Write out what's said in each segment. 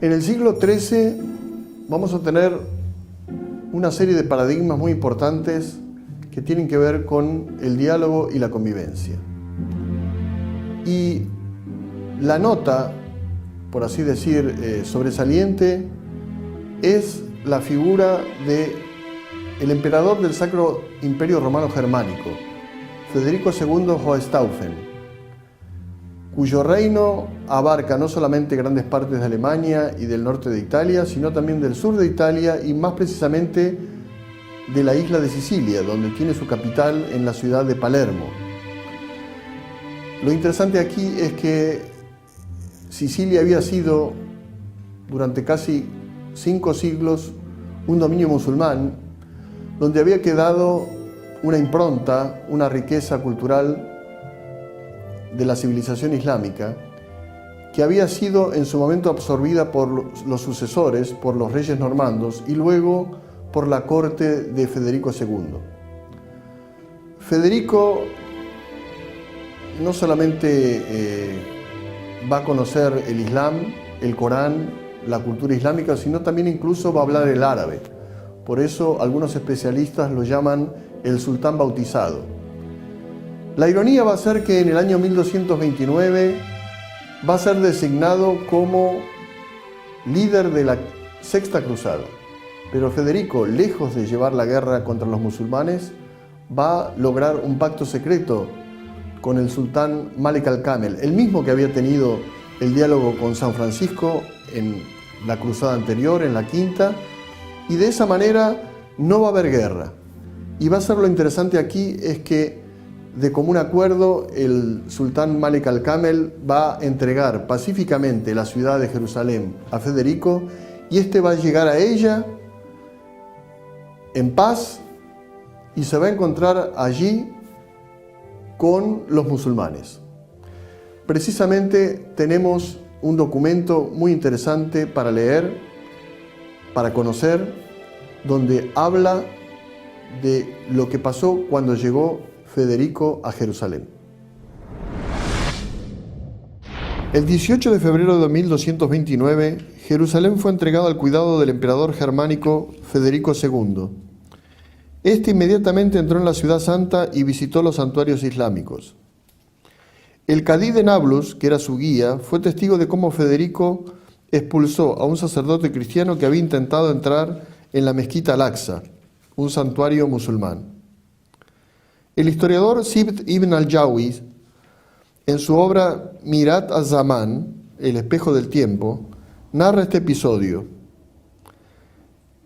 En el siglo XIII vamos a tener una serie de paradigmas muy importantes que tienen que ver con el diálogo y la convivencia. Y la nota, por así decir, sobresaliente, es la figura del emperador del Sacro Imperio Romano Germánico, Federico II Hohenstaufen, cuyo reino abarca no solamente grandes partes de Alemania y del norte de Italia, sino también del sur de Italia y más precisamente de la isla de Sicilia, donde tiene su capital en la ciudad de Palermo. Lo interesante aquí es que Sicilia había sido durante casi 5 siglos un dominio musulmán, donde había quedado una impronta, una riqueza cultural de la civilización islámica, que había sido en su momento absorbida por los sucesores, por los reyes normandos y luego por la corte de Federico II. Federico no solamente va a conocer el Islam, el Corán, la cultura islámica, sino también incluso va a hablar el árabe. Por eso algunos especialistas lo llaman el sultán bautizado. La ironía va a ser que en el año 1229 va a ser designado como líder de la Sexta Cruzada. Pero Federico, lejos de llevar la guerra contra los musulmanes, va a lograr un pacto secreto con el sultán Malik al-Kamel, el mismo que había tenido el diálogo con San Francisco en la cruzada anterior, en la quinta, y de esa manera no va a haber guerra. Y va a ser lo interesante aquí es que de común acuerdo el sultán Malik al-Kamel va a entregar pacíficamente la ciudad de Jerusalén a Federico y este va a llegar a ella en paz y se va a encontrar allí con los musulmanes. Precisamente tenemos un documento muy interesante para leer, para conocer, donde habla de lo que pasó cuando llegó Federico a Jerusalén. El 18 de febrero de 1229, Jerusalén fue entregado al cuidado del emperador germánico Federico II. Este inmediatamente entró en la ciudad santa y visitó los santuarios islámicos. El cadí de Nablus, que era su guía, fue testigo de cómo Federico expulsó a un sacerdote cristiano que había intentado entrar en la mezquita Al-Aqsa, un santuario musulmán. El historiador Sibt ibn al-Jawi, en su obra Mirat az-Zaman, El espejo del tiempo, narra este episodio.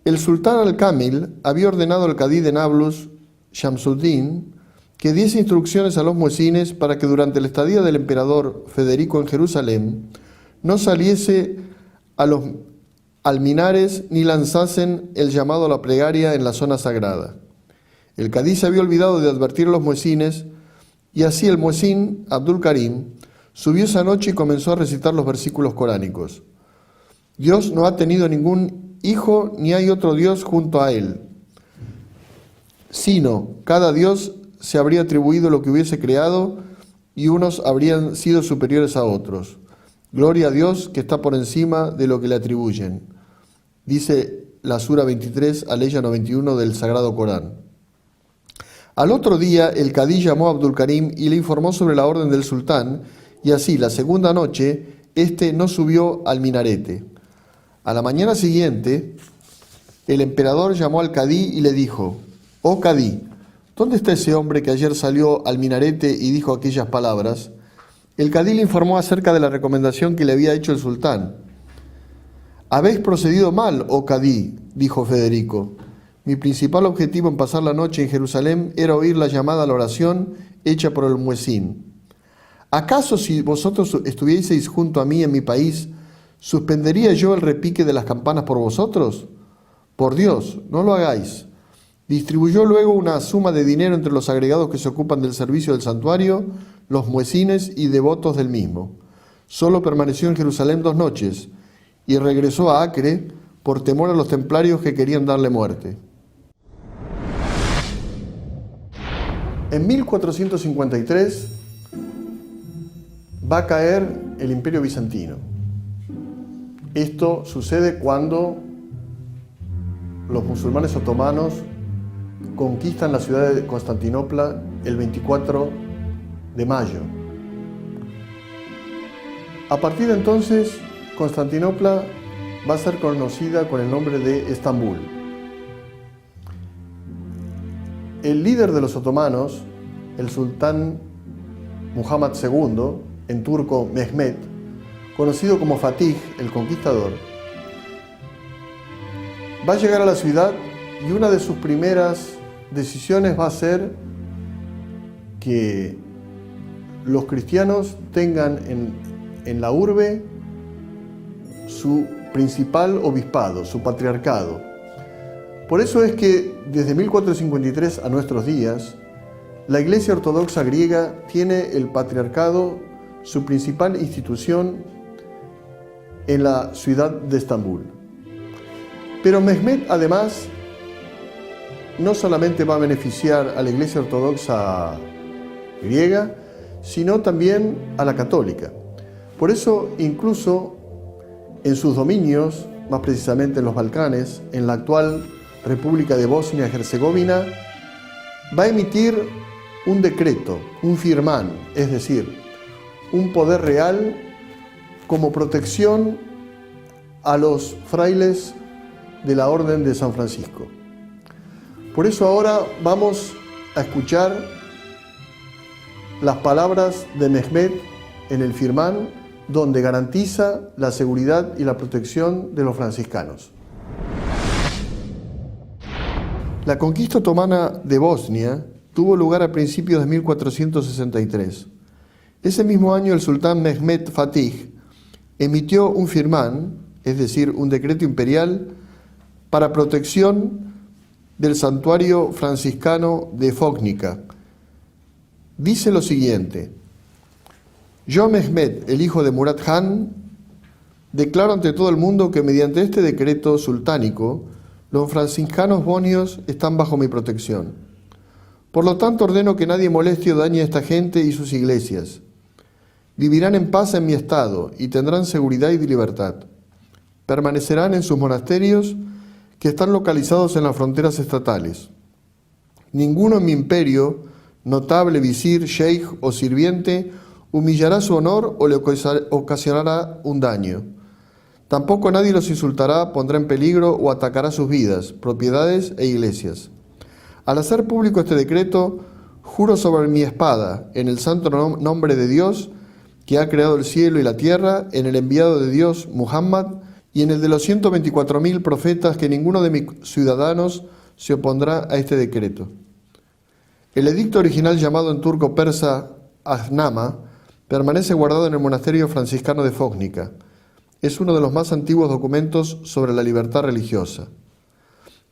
El sultán al-Kamil había ordenado al cadí de Nablus, Shamsuddin, que diese instrucciones a los muezines para que durante la estadía del emperador Federico en Jerusalén no saliese a los alminares ni lanzasen el llamado a la plegaria en la zona sagrada. El cadí se había olvidado de advertir a los muezines y así el muezín, Abdul Karim, subió esa noche y comenzó a recitar los versículos coránicos. Dios no ha tenido ningún hijo ni hay otro Dios junto a él, sino cada Dios se habría atribuido lo que hubiese creado y unos habrían sido superiores a otros. Gloria a Dios que está por encima de lo que le atribuyen. Dice la Sura 23, Aleya 91 del Sagrado Corán. Al otro día, el cadí llamó a Abdul Karim y le informó sobre la orden del sultán, y así, la segunda noche, éste no subió al minarete. A la mañana siguiente, el emperador llamó al cadí y le dijo: «Oh cadí, ¿dónde está ese hombre que ayer salió al minarete y dijo aquellas palabras?» El cadí le informó acerca de la recomendación que le había hecho el sultán. «Habéis procedido mal, oh cadí», dijo Federico. «Mi principal objetivo en pasar la noche en Jerusalén era oír la llamada a la oración hecha por el muezín. ¿Acaso si vosotros estuvieseis junto a mí en mi país, suspendería yo el repique de las campanas por vosotros? Por Dios, no lo hagáis». Distribuyó luego una suma de dinero entre los agregados que se ocupan del servicio del santuario, los muezines y devotos del mismo. Solo permaneció en Jerusalén 2 noches y regresó a Acre por temor a los templarios que querían darle muerte. En 1453 va a caer el Imperio Bizantino. Esto sucede cuando los musulmanes otomanos conquistan la ciudad de Constantinopla el 24 de mayo. A partir de entonces, Constantinopla va a ser conocida con el nombre de Estambul. El líder de los otomanos, el sultán Muhammad II, en turco Mehmet, conocido como Fatih, el conquistador, va a llegar a la ciudad y una de sus primeras decisiones va a ser que los cristianos tengan en la urbe su principal obispado, su patriarcado. Por eso es que desde 1453 a nuestros días, la Iglesia Ortodoxa griega tiene el patriarcado, su principal institución, en la ciudad de Estambul. Pero Mehmet, además, no solamente va a beneficiar a la Iglesia Ortodoxa griega, sino también a la católica. Por eso, incluso en sus dominios, más precisamente en los Balcanes, en la actual República de Bosnia y Herzegovina, va a emitir un decreto, un firmán, es decir, un poder real como protección a los frailes de la Orden de San Francisco. Por eso ahora vamos a escuchar las palabras de Mehmet en el firmán, donde garantiza la seguridad y la protección de los franciscanos. La conquista otomana de Bosnia tuvo lugar a principios de 1463. Ese mismo año el sultán Mehmet Fatih emitió un firmán, es decir, un decreto imperial, para protección del santuario franciscano de Fognica. Dice lo siguiente: yo, Mehmet, el hijo de Murad Khan, declaro ante todo el mundo que mediante este decreto sultánico, los franciscanos bonios están bajo mi protección. Por lo tanto, ordeno que nadie moleste o dañe a esta gente y sus iglesias. Vivirán en paz en mi estado y tendrán seguridad y libertad. Permanecerán en sus monasterios que están localizados en las fronteras estatales. Ninguno en mi imperio, notable, visir, sheikh o sirviente, humillará su honor o le ocasionará un daño. Tampoco nadie los insultará, pondrá en peligro o atacará sus vidas, propiedades e iglesias. Al hacer público este decreto, juro sobre mi espada, en el santo nombre de Dios, que ha creado el cielo y la tierra, en el enviado de Dios, Muhammad, y en el de los 124.000 profetas, que ninguno de mis ciudadanos se opondrá a este decreto. El edicto original, llamado en turco persa Ahnama, permanece guardado en el monasterio franciscano de Fognica. Es uno de los más antiguos documentos sobre la libertad religiosa.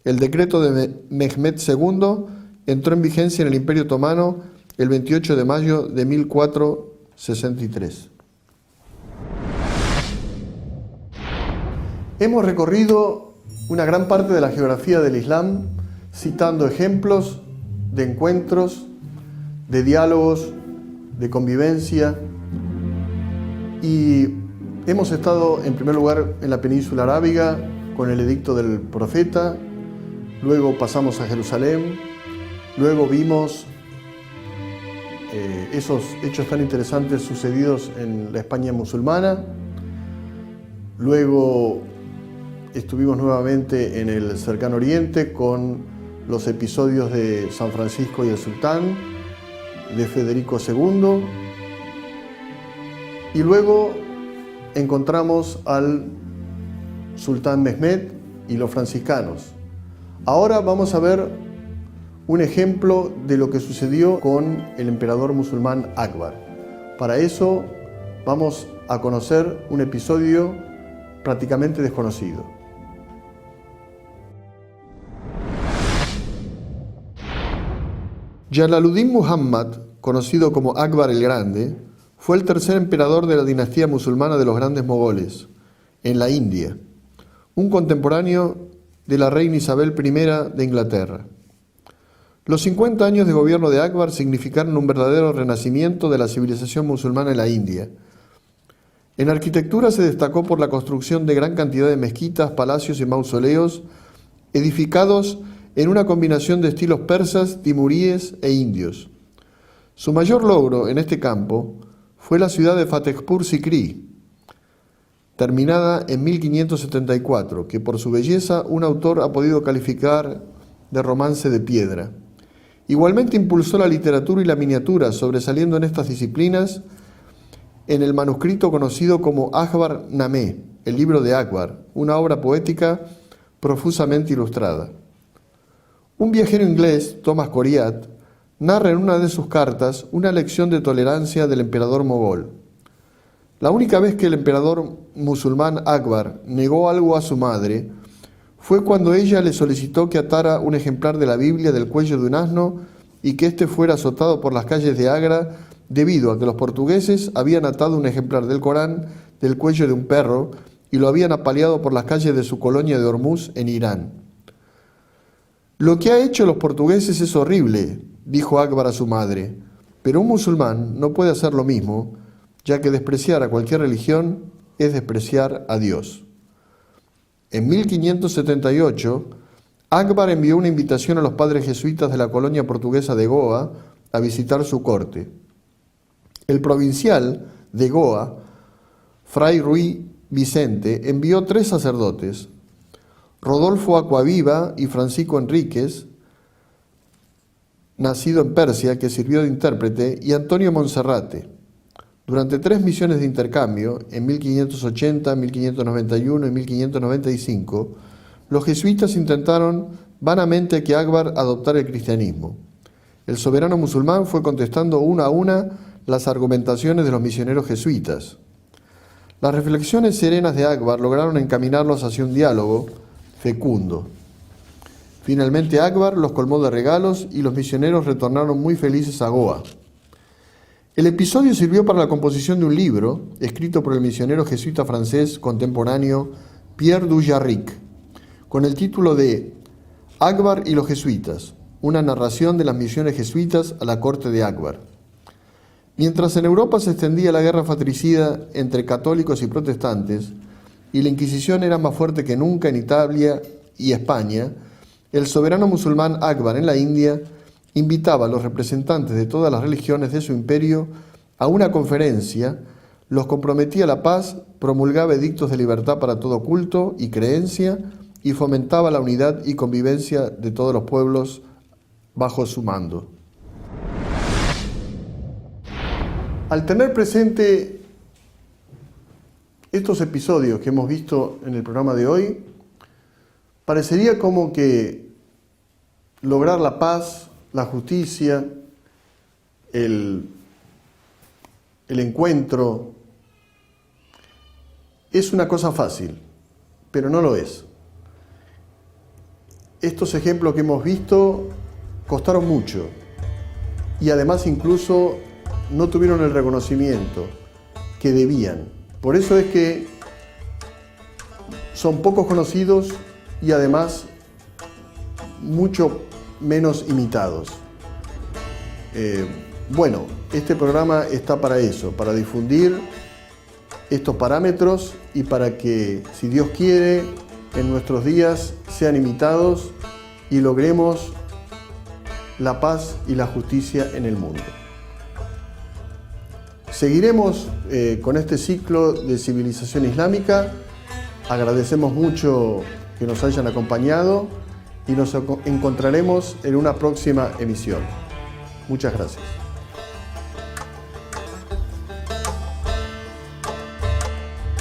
El decreto de Mehmet II entró en vigencia en el Imperio Otomano el 28 de mayo de 1463. Hemos recorrido una gran parte de la geografía del Islam, citando ejemplos de encuentros, de diálogos, de convivencia, y hemos estado en primer lugar en la península arábiga con el edicto del profeta, luego pasamos a Jerusalén, luego vimos esos hechos tan interesantes sucedidos en la España musulmana, luego estuvimos nuevamente en el cercano oriente con los episodios de San Francisco y el Sultán, de Federico II, y luego encontramos al Sultán Mehmet y los franciscanos. Ahora vamos a ver un ejemplo de lo que sucedió con el emperador musulmán Akbar. Para eso vamos a conocer un episodio prácticamente desconocido. Jalaluddin Muhammad, conocido como Akbar el Grande, fue el tercer emperador de la dinastía musulmana de los grandes mogoles, en la India, un contemporáneo de la reina Isabel I de Inglaterra. Los 50 años de gobierno de Akbar significaron un verdadero renacimiento de la civilización musulmana en la India. En arquitectura se destacó por la construcción de gran cantidad de mezquitas, palacios y mausoleos, edificados en una combinación de estilos persas, timuríes e indios. Su mayor logro en este campo fue la ciudad de Fatehpur Sikri, terminada en 1574, que por su belleza un autor ha podido calificar de romance de piedra. Igualmente impulsó la literatura y la miniatura, sobresaliendo en estas disciplinas en el manuscrito conocido como Akbar Nameh, el libro de Akbar, una obra poética profusamente ilustrada. Un viajero inglés, Thomas Coriat, narra en una de sus cartas una lección de tolerancia del emperador mogol. La única vez que el emperador musulmán Akbar negó algo a su madre fue cuando ella le solicitó que atara un ejemplar de la Biblia del cuello de un asno y que éste fuera azotado por las calles de Agra debido a que los portugueses habían atado un ejemplar del Corán del cuello de un perro y lo habían apaleado por las calles de su colonia de Hormuz en Irán. «Lo que ha hecho los portugueses es horrible», dijo Akbar a su madre, «pero un musulmán no puede hacer lo mismo, ya que despreciar a cualquier religión es despreciar a Dios». En 1578, Akbar envió una invitación a los padres jesuitas de la colonia portuguesa de Goa a visitar su corte. El provincial de Goa, Fray Ruy Vicente, envió 3 sacerdotes, Rodolfo Aquaviva y Francisco Enríquez, nacido en Persia, que sirvió de intérprete, y Antonio Monserrate. Durante 3 misiones de intercambio, en 1580, 1591 y 1595, los jesuitas intentaron vanamente que Akbar adoptara el cristianismo. El soberano musulmán fue contestando una a una las argumentaciones de los misioneros jesuitas. Las reflexiones serenas de Akbar lograron encaminarlos hacia un diálogo fecundo. Finalmente Akbar los colmó de regalos y los misioneros retornaron muy felices a Goa. El episodio sirvió para la composición de un libro escrito por el misionero jesuita francés contemporáneo Pierre du Jarric, con el título de Akbar y los jesuitas, una narración de las misiones jesuitas a la corte de Akbar. Mientras en Europa se extendía la guerra fratricida entre católicos y protestantes, y la Inquisición era más fuerte que nunca en Italia y España, el soberano musulmán Akbar en la India invitaba a los representantes de todas las religiones de su imperio a una conferencia, los comprometía a la paz, promulgaba edictos de libertad para todo culto y creencia y fomentaba la unidad y convivencia de todos los pueblos bajo su mando. Al tener presente estos episodios que hemos visto en el programa de hoy, parecería como que lograr la paz, la justicia, el encuentro, es una cosa fácil, pero no lo es. Estos ejemplos que hemos visto costaron mucho y además incluso no tuvieron el reconocimiento que debían. Por eso es que son pocos conocidos y además mucho menos imitados. Bueno, este programa está para eso, para difundir estos parámetros y para que, si Dios quiere, en nuestros días sean imitados y logremos la paz y la justicia en el mundo. Seguiremos con este ciclo de civilización islámica. Agradecemos mucho que nos hayan acompañado y nos encontraremos en una próxima emisión. Muchas gracias.